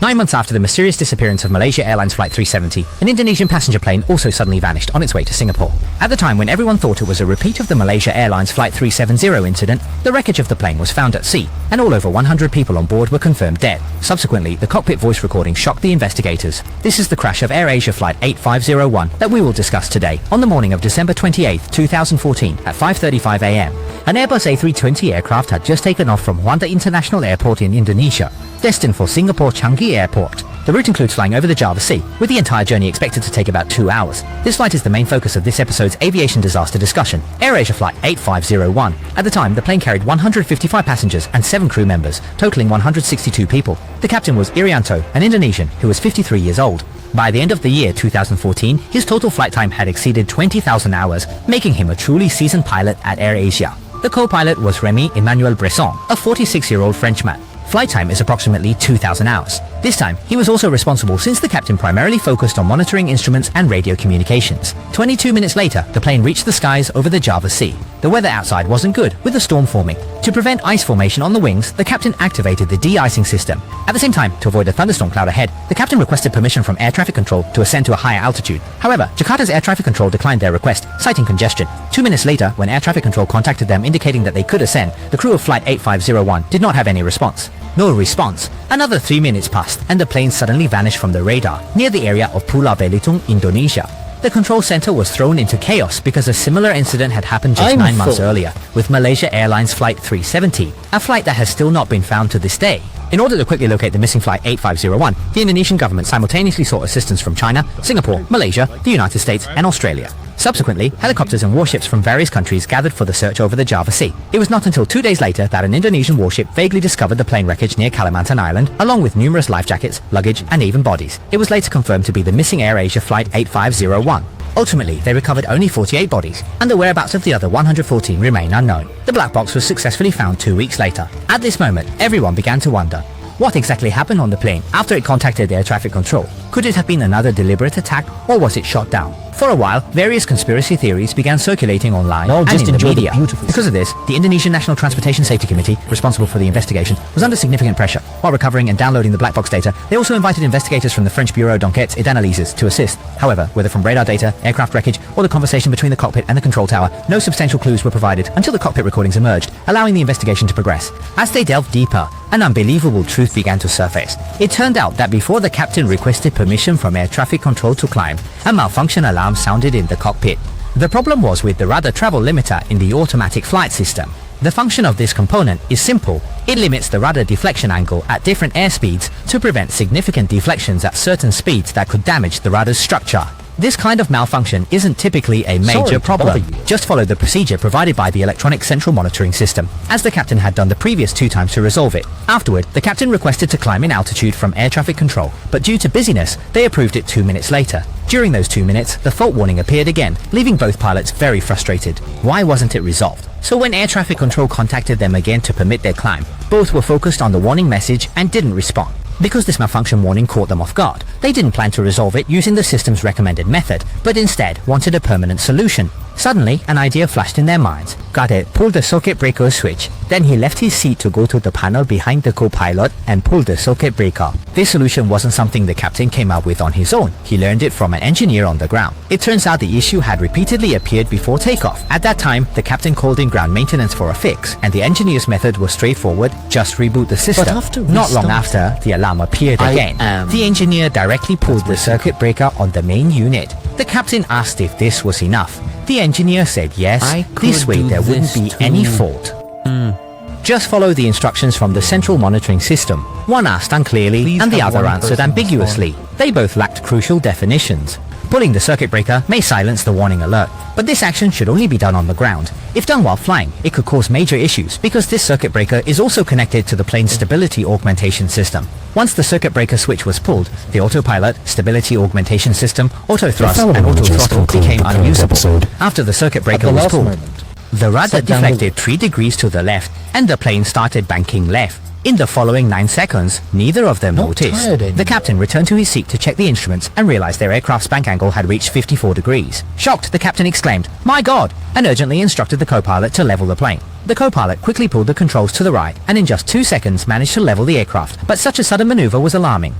9 months after the mysterious disappearance of Malaysia Airlines Flight 370, an Indonesian passenger plane also suddenly vanished on its way to Singapore. At the time when everyone thought it was a repeat of the Malaysia Airlines Flight 370 incident, the wreckage of the plane was found at sea, and all over 100 people on board were confirmed dead. Subsequently, the cockpit voice recording shocked the investigators. This is the crash of AirAsia Flight 8501 that we will discuss today. On the morning of December 28, 2014, at 5:35 a.m., an Airbus A320 aircraft had just taken off from Juanda International Airport in Indonesia, destined for Singapore Changi Airport. The route includes flying over the Java Sea, with the entire journey expected to take about 2 hours. This flight is the main focus of this episode's aviation disaster discussion. AirAsia Flight 8501. At the time, the plane carried 155 passengers and 7 crew members, totaling 162 people. The captain was Irianto, an Indonesian who was 53 years old. By the end of the year 2014, his total flight time had exceeded 20,000 hours, making him a truly seasoned pilot at AirAsia. The co-pilot was Remy Emmanuel Bresson, a 46-year-old Frenchman. Flight time is approximately 2,000 hours. This time, he was also responsible since the captain primarily focused on monitoring instruments and radio communications. 22 minutes later, the plane reached the skies over the Java Sea. The weather outside wasn't good, with a storm forming. To prevent ice formation on the wings, the captain activated the de-icing system. At the same time, to avoid a thunderstorm cloud ahead, the captain requested permission from air traffic control to ascend to a higher altitude. However, Jakarta's air traffic control declined their request, citing congestion. 2 minutes later, when air traffic control contacted them indicating that they could ascend, the crew of Flight 8501 did not have any response. No response. Another 3 minutes passed, and the plane suddenly vanished from the radar, near the area of Pulau Belitung, Indonesia. The control center was thrown into chaos because a similar incident had happened just 9 months earlier with Malaysia Airlines Flight 370, a flight that has still not been found to this day. In order to quickly locate the missing Flight 8501, the Indonesian government simultaneously sought assistance from China, Singapore, Malaysia, the United States, and Australia. Subsequently, helicopters and warships from various countries gathered for the search over the Java Sea. It was not until 2 days later that an Indonesian warship vaguely discovered the plane wreckage near Kalimantan Island, along with numerous life jackets, luggage, and even bodies. It was later confirmed to be the missing AirAsia Flight 8501. Ultimately, they recovered only 48 bodies, and the whereabouts of the other 114 remain unknown. The black box was successfully found 2 weeks later. At this moment, everyone began to wonder, what exactly happened on the plane after it contacted air traffic control? Could it have been another deliberate attack, or was it shot down? For a while, various conspiracy theories began circulating online and in the media. Because of this, the Indonesian National Transportation Safety Committee, responsible for the investigation, was under significant pressure. While recovering and downloading the black box data, they also invited investigators from the French Bureau d'Enquête et d'Analyses to assist. However, whether from radar data, aircraft wreckage, or the conversation between the cockpit and the control tower, no substantial clues were provided until the cockpit recordings emerged, allowing the investigation to progress. As they delved deeper, an unbelievable truth began to surface. It turned out that before the captain requested permission from air traffic control to climb, a malfunction alarm sounded in the cockpit. The problem was with the rudder travel limiter in the automatic flight system. The function of this component is simple. It limits the rudder deflection angle at different airspeeds to prevent significant deflections at certain speeds that could damage the rudder's structure. This kind of malfunction isn't typically a major problem. Just follow the procedure provided by the electronic central monitoring system, as the captain had done the previous 2 times to resolve it. Afterward, the captain requested to climb in altitude from air traffic control, but due to busyness, they approved it 2 minutes later. During those 2 minutes, the fault warning appeared again, leaving both pilots very frustrated. Why wasn't it resolved? So when air traffic control contacted them again to permit their climb, both were focused on the warning message and didn't respond. Because this malfunction warning caught them off guard, they didn't plan to resolve it using the system's recommended method, but instead wanted a permanent solution. Suddenly, an idea flashed in their minds. Gadet pulled the circuit breaker switch. Then he left his seat to go to the panel behind the co-pilot and pulled the circuit breaker. This solution wasn't something the captain came up with on his own. He learned it from an engineer on the ground. It turns out the issue had repeatedly appeared before takeoff. At that time, the captain called in ground maintenance for a fix, and the engineer's method was straightforward: just reboot the system. Not long after, the alarm appeared again. The engineer directly pulled the circuit breaker on the main unit. The captain asked if this was enough. The engineer said yes, this way there wouldn't be any fault. Just follow the instructions from the central monitoring system. One asked unclearly and the other answered ambiguously. They both lacked crucial definitions. Pulling the circuit breaker may silence the warning alert, but this action should only be done on the ground. If done while flying, it could cause major issues because this circuit breaker is also connected to the plane's stability augmentation system. Once the circuit breaker switch was pulled, the autopilot, stability augmentation system, auto thrust, and auto throttle became unusable. After the circuit breaker was pulled, the rudder deflected 3 degrees to the left and the plane started banking left. In the following 9 seconds, neither of them noticed. The captain returned to his seat to check the instruments and realized their aircraft's bank angle had reached 54 degrees. Shocked, the captain exclaimed, "My God!" and urgently instructed the co-pilot to level the plane. The co-pilot quickly pulled the controls to the right and in just 2 seconds managed to level the aircraft, but such a sudden maneuver was alarming.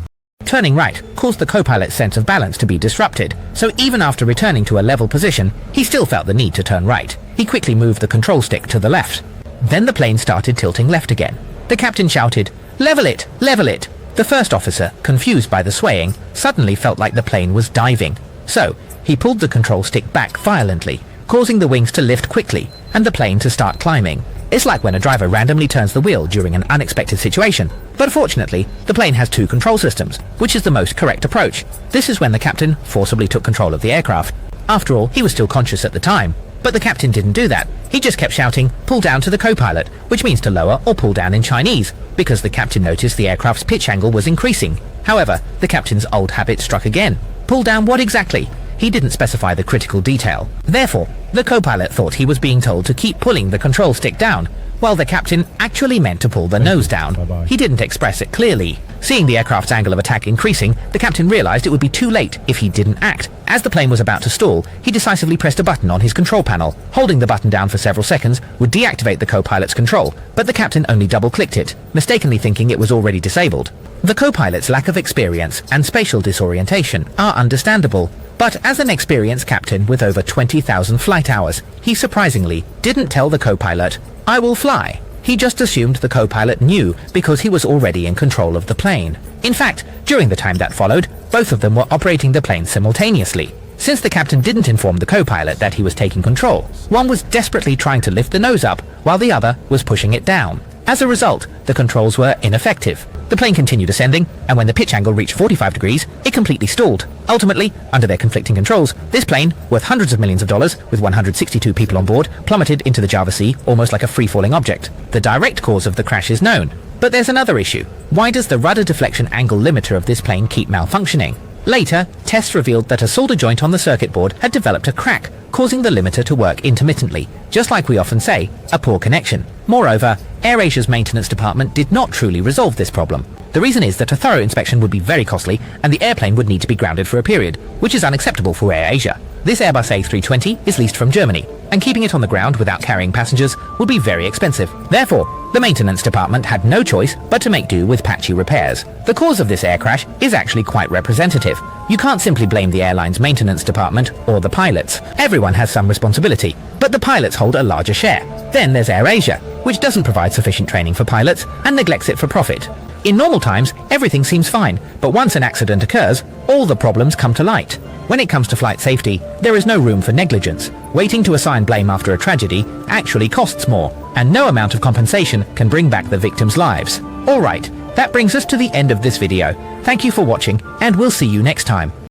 Turning right caused the co-pilot's sense of balance to be disrupted, so even after returning to a level position, he still felt the need to turn right. He quickly moved the control stick to the left. Then the plane started tilting left again. The captain shouted, "Level it! Level it!" The first officer, confused by the swaying, suddenly felt like the plane was diving. So, he pulled the control stick back violently, causing the wings to lift quickly and the plane to start climbing. It's like when a driver randomly turns the wheel during an unexpected situation. But fortunately, the plane has two control systems, which is the most correct approach. This is when the captain forcibly took control of the aircraft. After all, he was still conscious at the time. But the captain didn't do that. He just kept shouting, "Pull down" to the co-pilot, which means to lower or pull down in Chinese, because the captain noticed the aircraft's pitch angle was increasing. However, the captain's old habit struck again. Pull down what exactly? He didn't specify the critical detail. Therefore, the co-pilot thought he was being told to keep pulling the control stick down, while the captain actually meant to pull the nose down. He didn't express it clearly. Seeing the aircraft's angle of attack increasing, the captain realized it would be too late if he didn't act. As the plane was about to stall, he decisively pressed a button on his control panel. Holding the button down for several seconds would deactivate the co-pilot's control, but the captain only double-clicked it, mistakenly thinking it was already disabled. The co-pilot's lack of experience and spatial disorientation are understandable. But as an experienced captain with over 20,000 flight hours, he surprisingly didn't tell the co-pilot, "I will fly." He just assumed the co-pilot knew because he was already in control of the plane. In fact, during the time that followed, both of them were operating the plane simultaneously. Since the captain didn't inform the co-pilot that he was taking control, one was desperately trying to lift the nose up while the other was pushing it down. As a result, the controls were ineffective. The plane continued ascending, and when the pitch angle reached 45 degrees, it completely stalled. Ultimately, under their conflicting controls, this plane, worth hundreds of millions of dollars, with 162 people on board, plummeted into the Java Sea almost like a free-falling object. The direct cause of the crash is known. But there's another issue. Why does the rudder deflection angle limiter of this plane keep malfunctioning? Later, tests revealed that a solder joint on the circuit board had developed a crack, causing the limiter to work intermittently, just like we often say, a poor connection. Moreover, AirAsia's maintenance department did not truly resolve this problem. The reason is that a thorough inspection would be very costly and the airplane would need to be grounded for a period, which is unacceptable for AirAsia. This Airbus A320 is leased from Germany, and keeping it on the ground without carrying passengers would be very expensive. Therefore, the maintenance department had no choice but to make do with patchy repairs. The cause of this air crash is actually quite representative. You can't simply blame the airline's maintenance department or the pilots. Everyone has some responsibility, but the pilots hold a larger share. Then there's AirAsia, which doesn't provide sufficient training for pilots and neglects it for profit. In normal times, everything seems fine, but once an accident occurs, all the problems come to light. When it comes to flight safety, there is no room for negligence. Waiting to assign blame after a tragedy actually costs more, and no amount of compensation can bring back the victims' lives. Alright, that brings us to the end of this video. Thank you for watching, and we'll see you next time.